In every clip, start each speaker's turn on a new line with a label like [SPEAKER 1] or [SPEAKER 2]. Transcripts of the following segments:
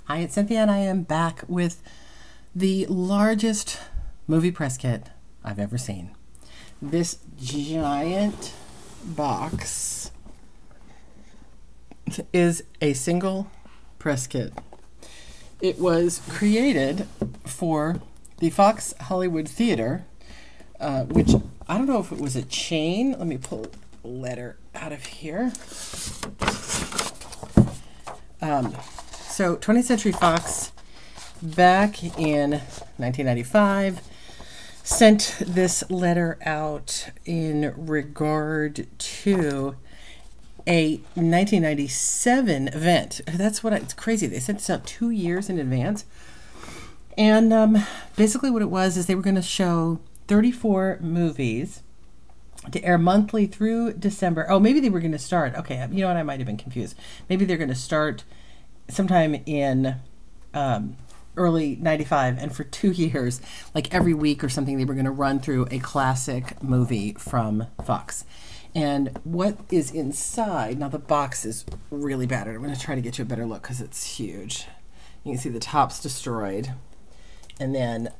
[SPEAKER 1] Hi, it's Cynthia, and I am back with the largest movie press kit I've ever seen. This giant box is a single press kit. It was created for the Fox Hollywood Theater, which I don't know if it was a chain. Let me pull a letter out of here. So 20th Century Fox, back in 1995, sent this letter out in regard to a 1997 event. That's what it's crazy. They sent this out 2 years in advance. And basically what it was is they were going to show 34 movies to air monthly through December. Oh, maybe they were going to start. Okay, you know what? I might have been confused. Maybe they're going to start sometime in early 95, and for 2 years, like every week or something, they were going to run through a classic movie from Fox. And what is inside, now the box is really battered. I'm going to try to get you a better look because it's huge. You can see the top's destroyed. And then,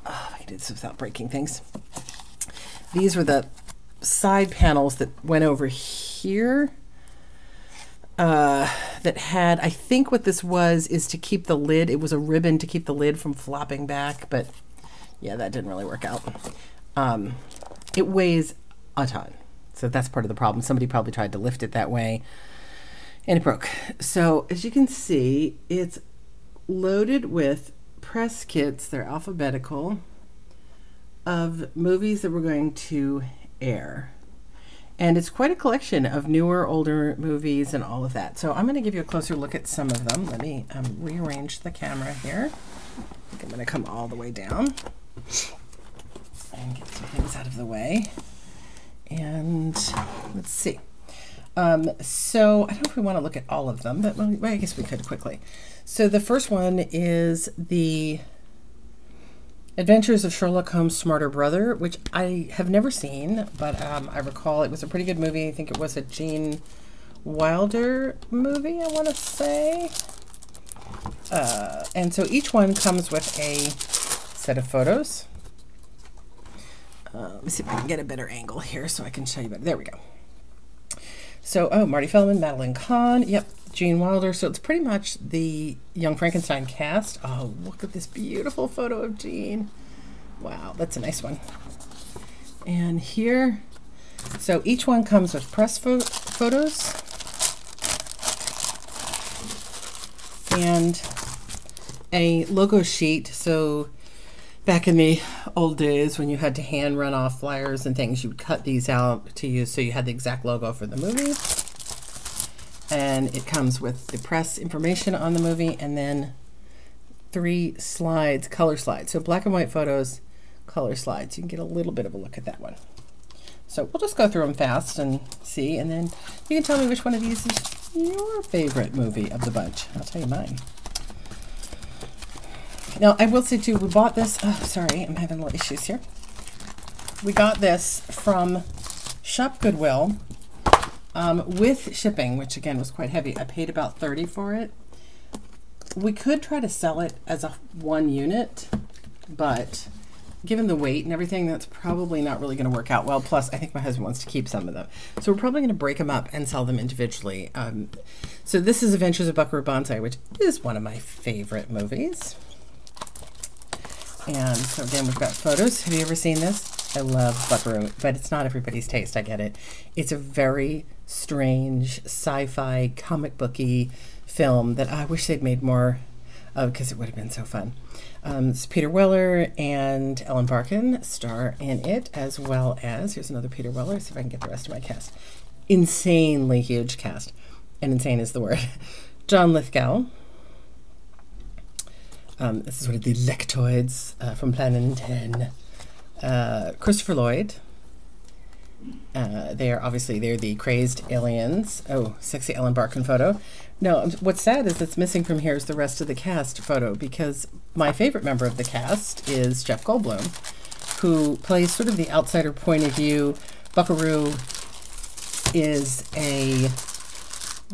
[SPEAKER 1] I can do this without breaking things. These were the side panels that went over here. That had, I think what this was is to keep the lid. It was a ribbon to keep the lid from flopping back, but yeah, that didn't really work out. It weighs a ton, so that's part of the problem. Somebody probably tried to lift it that way, and it broke. So as you can see, it's loaded with press kits. They're alphabetical of movies that we're going to air. And it's quite a collection of newer, older movies and all of that. So I'm going to give you a closer look at some of them. Let me rearrange the camera here. I think I'm going to come all the way down and get some things out of the way. And let's see. So I don't know if we want to look at all of them, but well, I guess we could quickly. So the first one is the Adventures of Sherlock Holmes' Smarter Brother, which I have never seen, but I recall it was a pretty good movie. I think it was a Gene Wilder movie, I want to say. And so each one comes with a set of photos. Let me see if I can get a better angle here so I can show you better. There we go. So, Marty Feldman, Madeline Kahn, yep, Gene Wilder. So it's pretty much the Young Frankenstein cast. Oh, look at this beautiful photo of Gene. Wow, that's a nice one. And here, so each one comes with press photos and a logo sheet. So back in the old days when you had to hand run off flyers and things, you would cut these out to use so you had the exact logo for the movie. And it comes with the press information on the movie and then 3 slides, color slides. So black and white photos, color slides. You can get a little bit of a look at that one. So we'll just go through them fast and see, and then you can tell me which one of these is your favorite movie of the bunch. I'll tell you mine. Now, I will say too, we bought this, sorry, I'm having little issues here. We got this from Shop Goodwill with shipping, which again was quite heavy. I paid about $30 for it. We could try to sell it as a 1 unit, but given the weight and everything, that's probably not really going to work out well. Plus, I think my husband wants to keep some of them. So we're probably going to break them up and sell them individually. So this is Adventures of Buckaroo Banzai, which is one of my favorite movies. And so again, we've got photos. Have you ever seen this? I love Buckaroo, but it's not everybody's taste. I get it. It's a very strange sci-fi comic booky film that I wish they'd made more of because it would have been so fun. It's Peter Weller and Ellen Barkin star in it, as well as, here's another Peter Weller. See if I can get the rest of my cast. Insanely huge cast. And insane is the word. John Lithgow. This is one of the Lectoids from Planet 10. Christopher Lloyd. They're the crazed aliens. Oh, sexy Ellen Barkin photo. No, what's sad is that's missing from here is the rest of the cast photo, because my favorite member of the cast is Jeff Goldblum, who plays sort of the outsider point of view. Buckaroo is a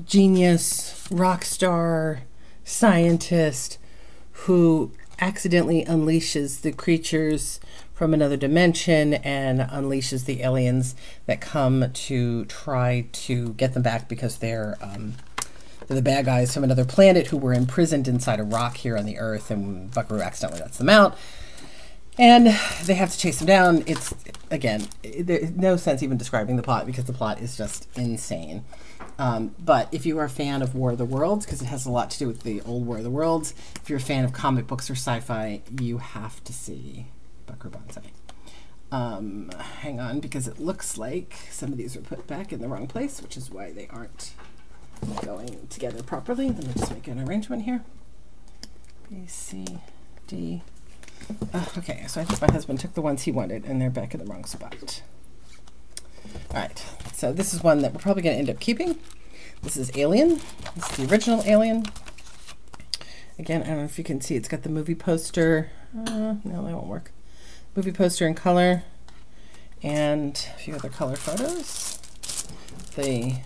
[SPEAKER 1] genius rock star scientist who accidentally unleashes the creatures from another dimension and unleashes the aliens that come to try to get them back because they're the bad guys from another planet who were imprisoned inside a rock here on the Earth, and Buckaroo accidentally lets them out. And they have to chase them down. It's, again, there's no sense even describing the plot because the plot is just insane. But if you are a fan of War of the Worlds, because it has a lot to do with the old War of the Worlds, if you're a fan of comic books or sci-fi, you have to see Buckaroo Banzai. Hang on, because it looks like some of these are put back in the wrong place, which is why they aren't going together properly. Let me just make an arrangement here. B, C, D. Okay, so I think my husband took the ones he wanted, and they're back in the wrong spot. All right, so this is one that we're probably going to end up keeping. This is Alien. This is the original Alien. Again, I don't know if you can see, it's got the movie poster. No, that won't work. Movie poster in color, and a few other color photos. The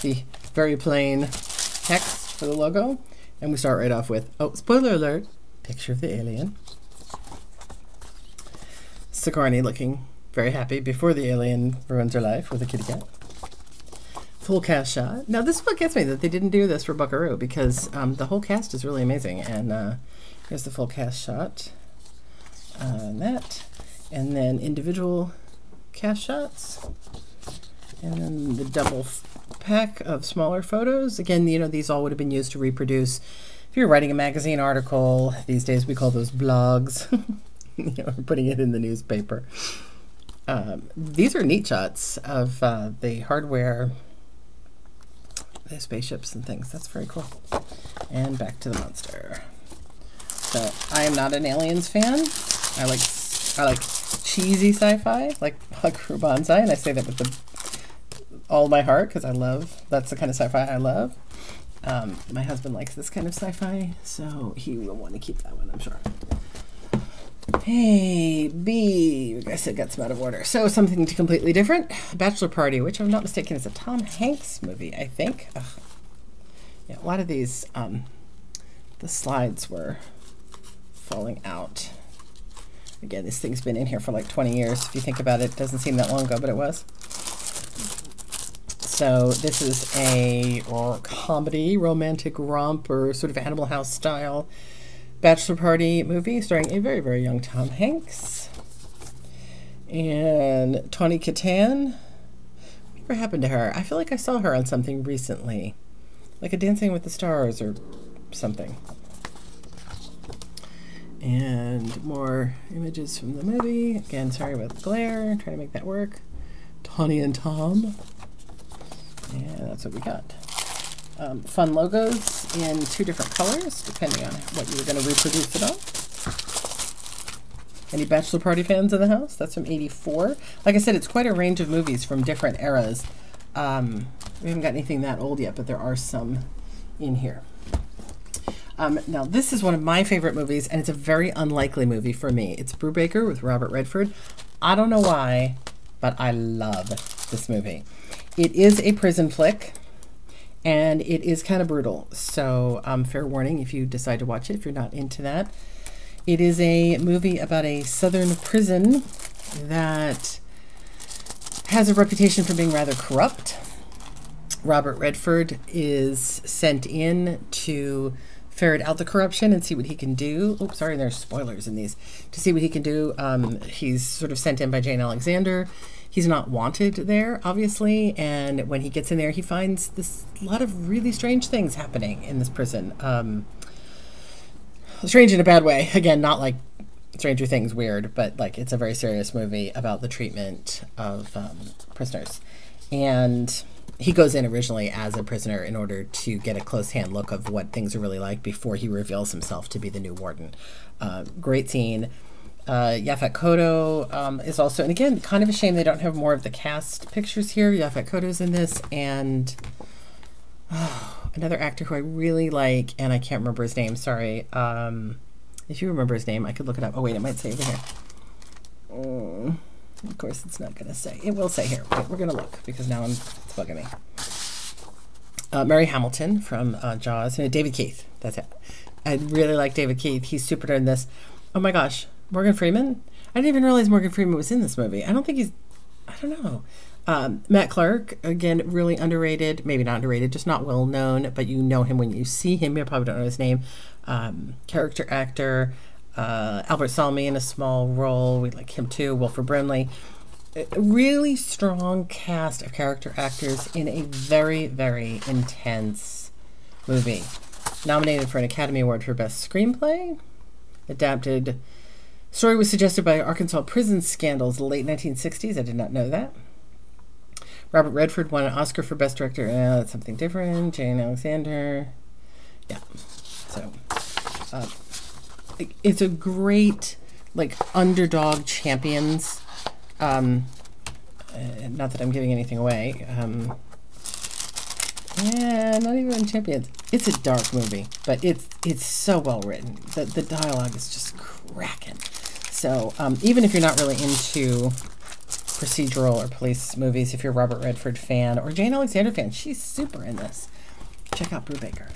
[SPEAKER 1] the very plain text for the logo. And we start right off with, oh, spoiler alert, picture of the alien. Sigourney looking very happy before the alien ruins her life with a kitty cat. Full cast shot. Now, this is what gets me, that they didn't do this for Buckaroo, because the whole cast is really amazing. And here's the full cast shot. That. And then individual cast shots. And then the double pack of smaller photos. Again, you know, these all would have been used to reproduce. If you're writing a magazine article, these days we call those blogs. You know, we're putting it in the newspaper. These are neat shots of the hardware, the spaceships and things. That's very cool. And back to the monster. So I am not an Aliens fan. I like cheesy sci-fi, like Buckaroo Banzai, and I say that with all my heart because that's the kind of sci-fi I love. My husband likes this kind of sci-fi, so he will want to keep that one, I'm sure. Hey, B, I said got some out of order. So something completely different. Bachelor Party, which if I'm not mistaken is a Tom Hanks movie, I think. Ugh. Yeah, a lot of these, the slides were falling out. Again, this thing's been in here for like 20 years. If you think about it, it doesn't seem that long ago, but it was. So this is a comedy, romantic romp, or sort of Animal House style bachelor party movie starring a very, very young Tom Hanks. And Tawny Kitaen. Whatever happened to her? I feel like I saw her on something recently. Like a Dancing with the Stars or something. And more images from the movie. Again, sorry about the glare. Trying to make that work. Tawny and Tom. And that's what we got. Fun logos in 2 different colors, depending on what you were going to reproduce it on. Any Bachelor Party fans in the house? That's from '84. Like I said, it's quite a range of movies from different eras. We haven't got anything that old yet, but there are some in here. Now, this is one of my favorite movies, and it's a very unlikely movie for me. It's Brubaker with Robert Redford. I don't know why, but I love this movie. It is a prison flick, and it is kind of brutal. So, fair warning if you decide to watch it, if you're not into that. It is a movie about a southern prison that has a reputation for being rather corrupt. Robert Redford is sent in to ferret out the corruption and see what he can do. Oh, sorry, there's spoilers in these. To see what he can do. He's sort of sent in by Jane Alexander. He's not wanted there, obviously, and when he gets in there, he finds a lot of really strange things happening in this prison. Strange in a bad way. Again, not like Stranger Things weird, but like it's a very serious movie about the treatment of prisoners. And he goes in originally as a prisoner in order to get a close-hand look of what things are really like before he reveals himself to be the new warden. Great scene. Yaphet Kotto is also, and again, kind of a shame they don't have more of the cast pictures here. Yaphet Kotto's in this, and another actor who I really like, and I can't remember his name, sorry. If you remember his name, I could look it up. Oh, wait, it might say over here. Of course, it's not going to say. It will say here. Wait, we're going to look, because now it's bugging me. Mary Hamilton from Jaws. David Keith. That's it. I really like David Keith. He's super in this. Oh my gosh, Morgan Freeman. I didn't even realize Morgan Freeman was in this movie. I don't think he's. I don't know. Matt Clark, again, really underrated. Maybe not underrated, just not well known. But you know him when you see him. You probably don't know his name. Character actor. Albert Salmi in a small role. We like him too. Wilford Brimley. A really strong cast of character actors in a very, very intense movie. Nominated for an Academy Award for Best Screenplay. Adapted. Story was suggested by Arkansas prison scandals in the late 1960s. I did not know that. Robert Redford won an Oscar for Best Director. That's something different. Jane Alexander. Yeah. So, it's a great, like, underdog champions. Not that I'm giving anything away. Yeah, not even champions. It's a dark movie, but it's so well written. The dialogue is just cracking. So even if you're not really into procedural or police movies, if you're a Robert Redford fan or Jane Alexander fan, she's super in this. Check out Brubaker.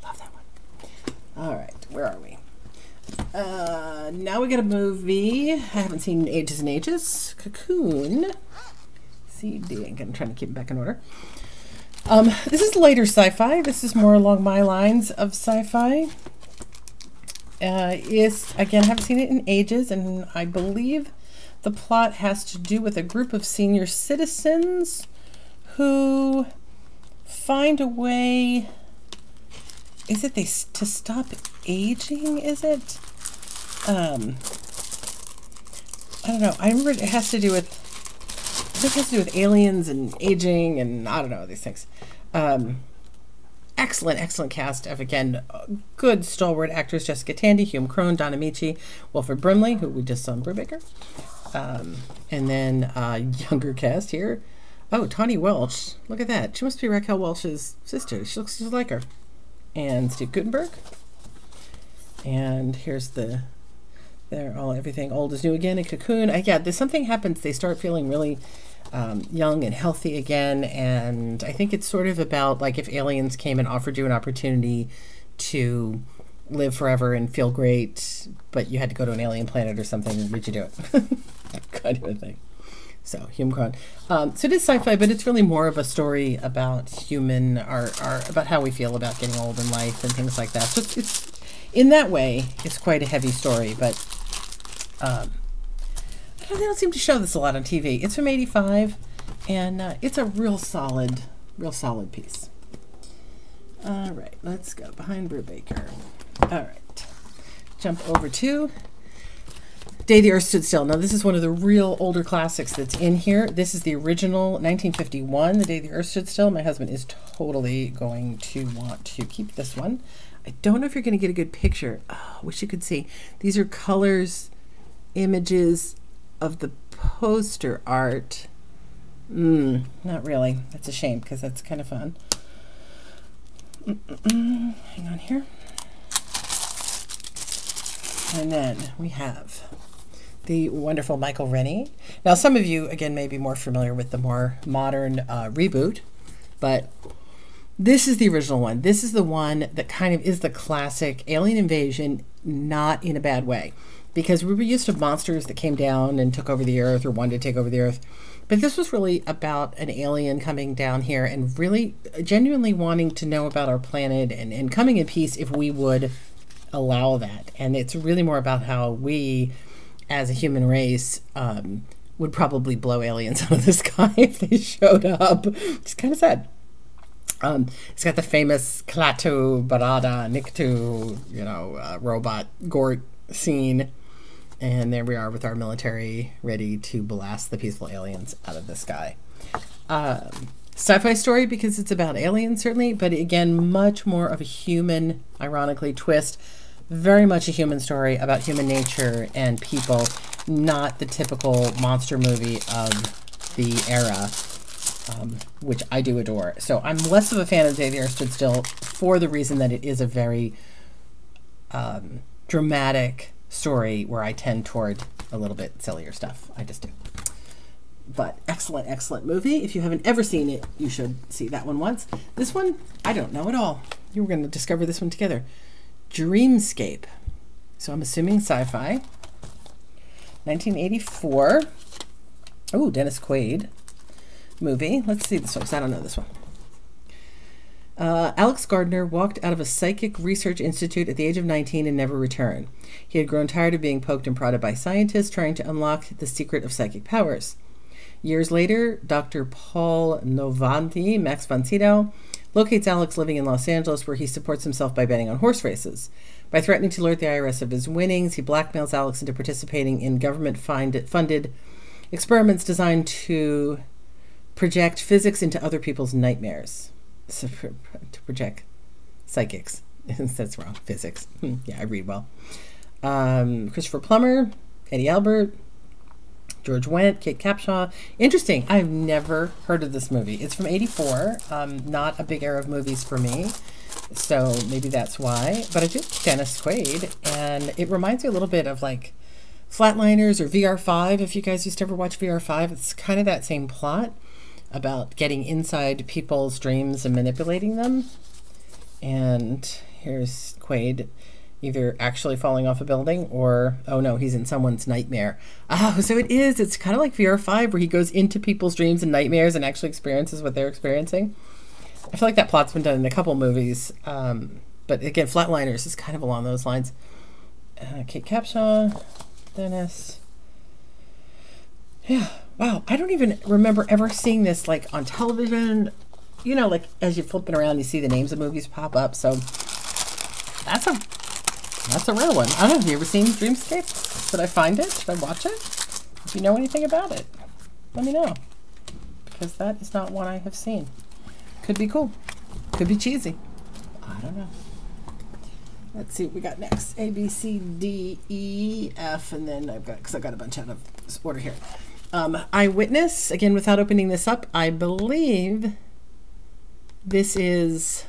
[SPEAKER 1] Love that one. All right, where are we? Now we got a movie I haven't seen in ages and ages. Cocoon. CD. I'm trying to keep it back in order. This is later sci-fi. This is more along my lines of sci-fi. Again, I haven't seen it in ages, and I believe the plot has to do with a group of senior citizens who find a way. Is it to stop aging? Is it? I don't know. I remember it has to do with. I think it has to do with aliens and aging and I don't know these things. Excellent cast of, again, good stalwart actors: Jessica Tandy, Hume Crone, Don Amici, Wilford Brimley, who we just saw in Brubaker, and then younger cast here. Oh, Tawny Welch, look at that. She must be Raquel Welch's sister. She looks just like her. And Steve Guttenberg. And here's everything old is new again. A Cocoon. There's something happens. They start feeling really young and healthy again, and I think it's sort of about like if aliens came and offered you an opportunity to live forever and feel great, but you had to go to an alien planet or something, would you do it? Kind of a thing. So, Hume Crone. So it is sci-fi, but it's really more of a story about about how we feel about getting old in life and things like that. So it's in that way, it's quite a heavy story, but they don't seem to show this a lot on TV. It's from '85, and it's a real solid piece. All right, let's go behind Brubaker. All right, jump over to Day the Earth Stood Still. Now, this is one of the real older classics that's in here. This is the original 1951, The Day the Earth Stood Still. My husband is totally going to want to keep this one. I don't know if you're going to get a good picture. Oh, I wish you could see. These are colors, images of the poster art. Not really. That's a shame because that's kind of fun. Hang on here. And then we have the wonderful Michael Rennie. Now, some of you, again, may be more familiar with the more modern reboot, but this is the original one. This is the one that kind of is the classic alien invasion, not in a bad way. Because we were used to monsters that came down and took over the Earth or wanted to take over the Earth. But this was really about an alien coming down here and really genuinely wanting to know about our planet and coming in peace if we would allow that. And it's really more about how we, as a human race, would probably blow aliens out of the sky if they showed up. It's kind of sad. It's got the famous Klaatu Barada Nikto, robot Gort scene. And there we are with our military ready to blast the peaceful aliens out of the sky. Sci-fi story because it's about aliens, certainly, but again, much more of a human, ironically, twist. Very much a human story about human nature and people, not the typical monster movie of the era, which I do adore. So I'm less of a fan of Day the Earth Stood Still for the reason that it is a very dramatic story where I tend toward a little bit sillier stuff. I just do. But excellent, excellent movie. If you haven't ever seen it, you should see that one once. This one, I don't know at all. You were going to discover this one together. Dreamscape. So I'm assuming sci-fi. 1984. Oh, Dennis Quaid movie. Let's see this one because I don't know this one. Alex Gardner walked out of a psychic research institute at the age of 19 and never returned. He had grown tired of being poked and prodded by scientists trying to unlock the secret of psychic powers. Years later, Dr. Paul Novanti, Max von Sydow, locates Alex living in Los Angeles, where he supports himself by betting on horse races. By threatening to alert the IRS of his winnings, he blackmails Alex into participating in government-funded experiments designed to project physics into other people's nightmares. So, to project psychics. That's wrong. Physics. Yeah, I read well. Christopher Plummer, Eddie Albert, George Wendt, Kate Capshaw. Interesting. I've never heard of this movie. It's from 84. Not a big era of movies for me. So maybe that's why. But I did Dennis Quaid. And it reminds me a little bit of like Flatliners or VR5. If you guys used to ever watch VR5, it's kind of that same plot about getting inside people's dreams and manipulating them. And here's Quaid either actually falling off a building or, oh no, he's in someone's nightmare. Oh, so it is. It's kind of like VR5 where he goes into people's dreams and nightmares and actually experiences what they're experiencing. I feel like that plot's been done in a couple movies. But again, Flatliners is kind of along those lines. Kate Capshaw, Dennis. Yeah. Wow. I don't even remember ever seeing this like on television. You know, like as you're flipping around, you see the names of movies pop up. So that's a rare one. I don't know. Have you ever seen Dreamscape? Should I find it? Should I watch it? If you know anything about it, let me know. Because that is not one I have seen. Could be cool. Could be cheesy. I don't know. Let's see what we got next. A, B, C, D, E, F, and then I've got a bunch out of order here. Eyewitness, again, without opening this up, I believe this is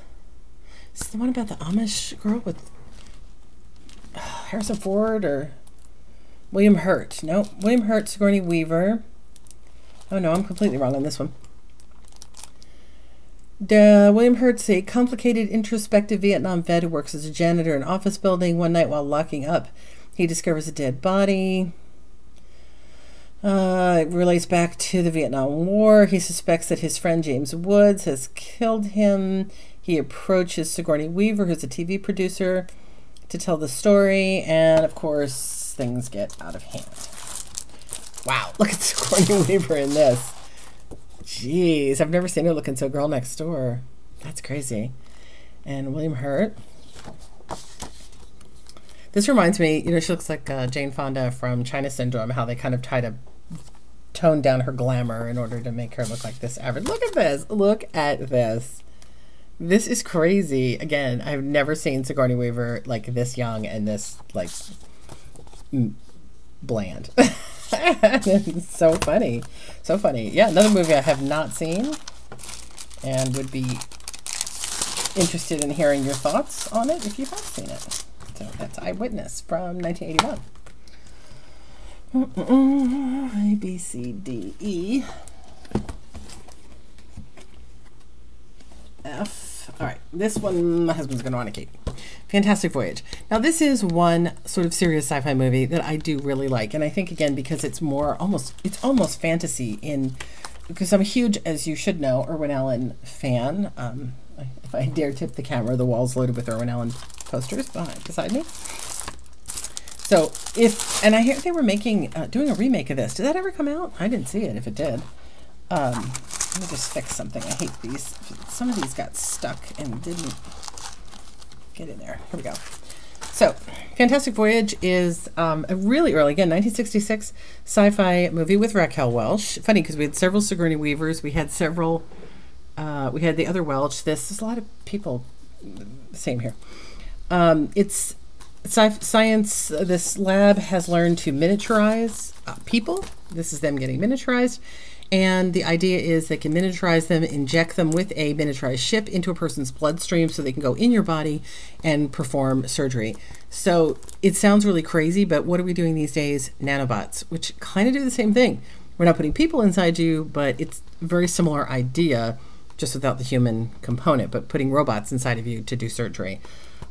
[SPEAKER 1] the one about the Amish girl with Harrison Ford or William Hurt. No, William Hurt, Sigourney Weaver. Oh no, I'm completely wrong on this one. William Hurt's a complicated, introspective Vietnam vet who works as a janitor in an office building. One night while locking up, he discovers a dead body. It relates back to the Vietnam War. He suspects that his friend James Woods has killed him. He approaches Sigourney Weaver, who's a TV producer, to tell the story. And, of course, things get out of hand. Wow, look at Sigourney Weaver in this. Jeez, I've never seen her looking so girl next door. That's crazy. And William Hurt. This reminds me, you know, she looks like Jane Fonda from China Syndrome, how they kind of try to tone down her glamour in order to make her look like this average. Look at this. Look at this. This is crazy. Again, I've never seen Sigourney Weaver like this young and this like bland. It's so funny. So funny. Yeah, another movie I have not seen and would be interested in hearing your thoughts on it if you have seen it. So that's Eyewitness from 1981. A, B, C, D, E, F. All right, this one my husband's going to want to keep. Fantastic Voyage. Now, this is one sort of serious sci-fi movie that I do really like, and I think again because it's almost fantasy because I'm a huge, as you should know, Irwin Allen fan. If I dare tip the camera, the wall's loaded with Irwin Allen posters beside me. So I hear they were doing a remake of this. Did that ever come out? I didn't see it. If it did, let me just fix something. I hate these. Some of these got stuck and didn't get in there. Here we go. So, Fantastic Voyage is a really early, again, 1966 sci-fi movie with Raquel Welch. Funny because we had several Sigourney Weavers. We had several. We had the other Welch. There's a lot of people. Same here. It's science. This lab has learned to miniaturize people. This is them getting miniaturized. And the idea is they can miniaturize them, inject them with a miniaturized chip into a person's bloodstream so they can go in your body and perform surgery. So it sounds really crazy, but what are we doing these days? Nanobots, which kind of do the same thing. We're not putting people inside you, but it's a very similar idea, just without the human component, but putting robots inside of you to do surgery.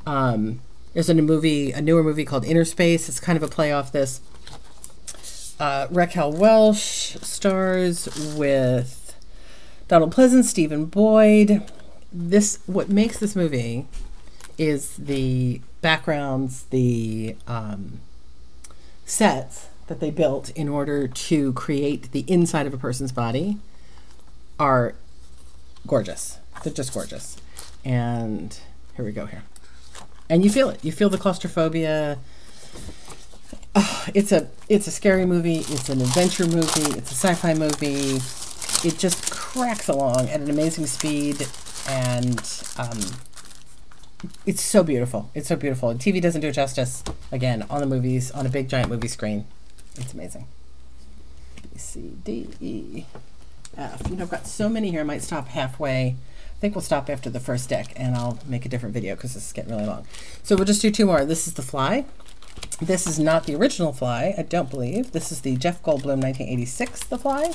[SPEAKER 1] There's a newer movie called Inner Space. It's kind of a play off this. Raquel Welch stars with Donald Pleasance, Stephen Boyd. What makes this movie is the backgrounds, the sets that they built in order to create the inside of a person's body are gorgeous. They're just gorgeous. And here we go here. And you feel it. You feel the claustrophobia. Oh, it's a scary movie. It's an adventure movie. It's a sci-fi movie. It just cracks along at an amazing speed, and it's so beautiful. It's so beautiful. And TV doesn't do it justice. Again, on the movies, on a big giant movie screen. It's amazing. B, C, D, E, F. I've got so many here. I might stop halfway. I think we'll stop after the first deck, and I'll make a different video because this is getting really long. So we'll just do two more. This is The Fly. This is not the original Fly, I don't believe. This is the Jeff Goldblum 1986 The Fly,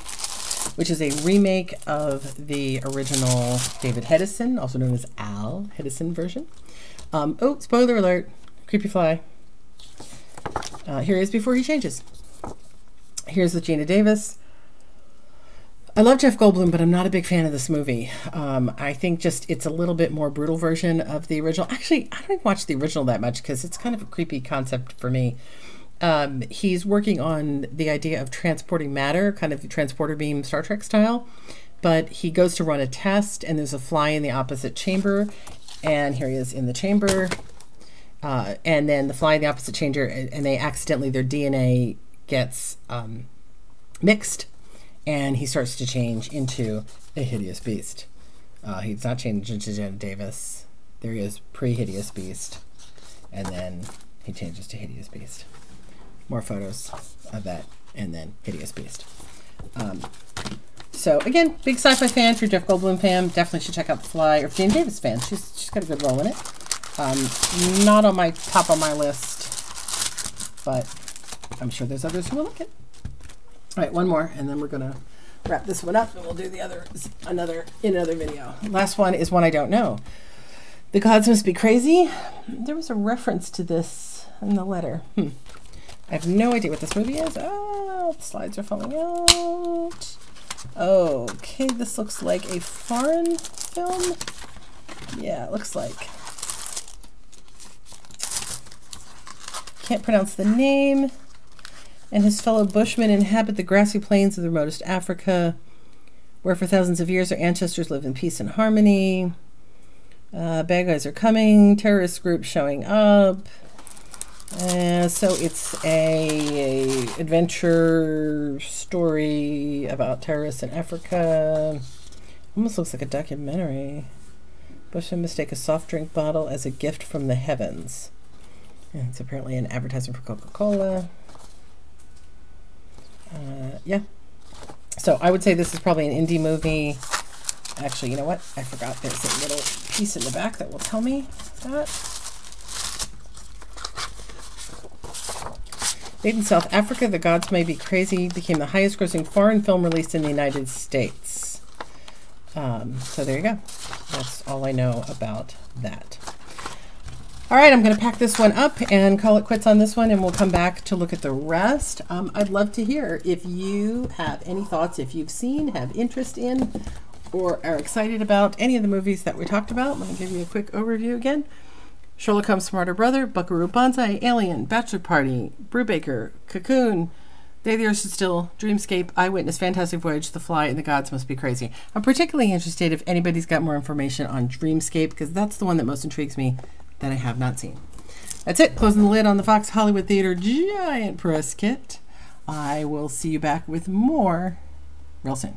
[SPEAKER 1] which is a remake of the original David Hedison, also known as Al Hedison version. Oh, spoiler alert, creepy fly. Here he is before he changes. Here's with Gina Davis. I love Jeff Goldblum, but I'm not a big fan of this movie. I think just it's a little bit more brutal version of the original. Actually, I don't even watch the original that much because it's kind of a creepy concept for me. He's working on the idea of transporting matter, kind of transporter beam Star Trek style, but he goes to run a test and there's a fly in the opposite chamber, and here he is in the chamber, and then the fly in the opposite chamber, and they accidentally, their DNA gets mixed, and he starts to change into a hideous beast. He's not changed into Gina Davis. There he is, pre-hideous beast, and then he changes to hideous beast. More photos of that, and then hideous beast. So again, big sci-fi fan. If you're a Jeff Goldblum fan, definitely should check out The Fly. Or if you're a Gina Davis fan, she's got a good role in it. Not on my top of my list, but I'm sure there's others who will like it. All right, one more, and then we're gonna wrap this one up, and we'll do the other in another video. Last one is one I don't know. The Gods Must Be Crazy. There was a reference to this in the letter. I have no idea what this movie is. Oh, the slides are falling out. Okay, this looks like a foreign film. Yeah, it looks like. Can't pronounce the name. And his fellow Bushmen inhabit the grassy plains of the remotest Africa, where for thousands of years their ancestors live in peace and harmony. Bad guys are coming, terrorist groups showing up. So it's a adventure story about terrorists in Africa. Almost looks like a documentary. Bushmen mistake a soft drink bottle as a gift from the heavens. And it's apparently an advertisement for Coca-Cola. Yeah. So I would say this is probably an indie movie. Actually, you know what? I forgot there's a little piece in the back that will tell me that. Made in South Africa, The Gods May Be Crazy became the highest grossing foreign film released in the United States. So there you go. That's all I know about that. All right, I'm going to pack this one up and call it quits on this one, and we'll come back to look at the rest. I'd love to hear if you have any thoughts, if you've seen, have interest in, or are excited about any of the movies that we talked about. Let me give you a quick overview again. Sherlock Holmes' Smarter Brother, Buckaroo Banzai, Alien, Bachelor Party, Brubaker, Cocoon, Day the Earth Stood Still, Dreamscape, Eyewitness, Fantastic Voyage, The Fly, and The Gods Must Be Crazy. I'm particularly interested if anybody's got more information on Dreamscape, because that's the one that most intrigues me that I have not seen. That's it. Closing the lid on the Fox Hollywood Theater Giant Press Kit. I will see you back with more real soon.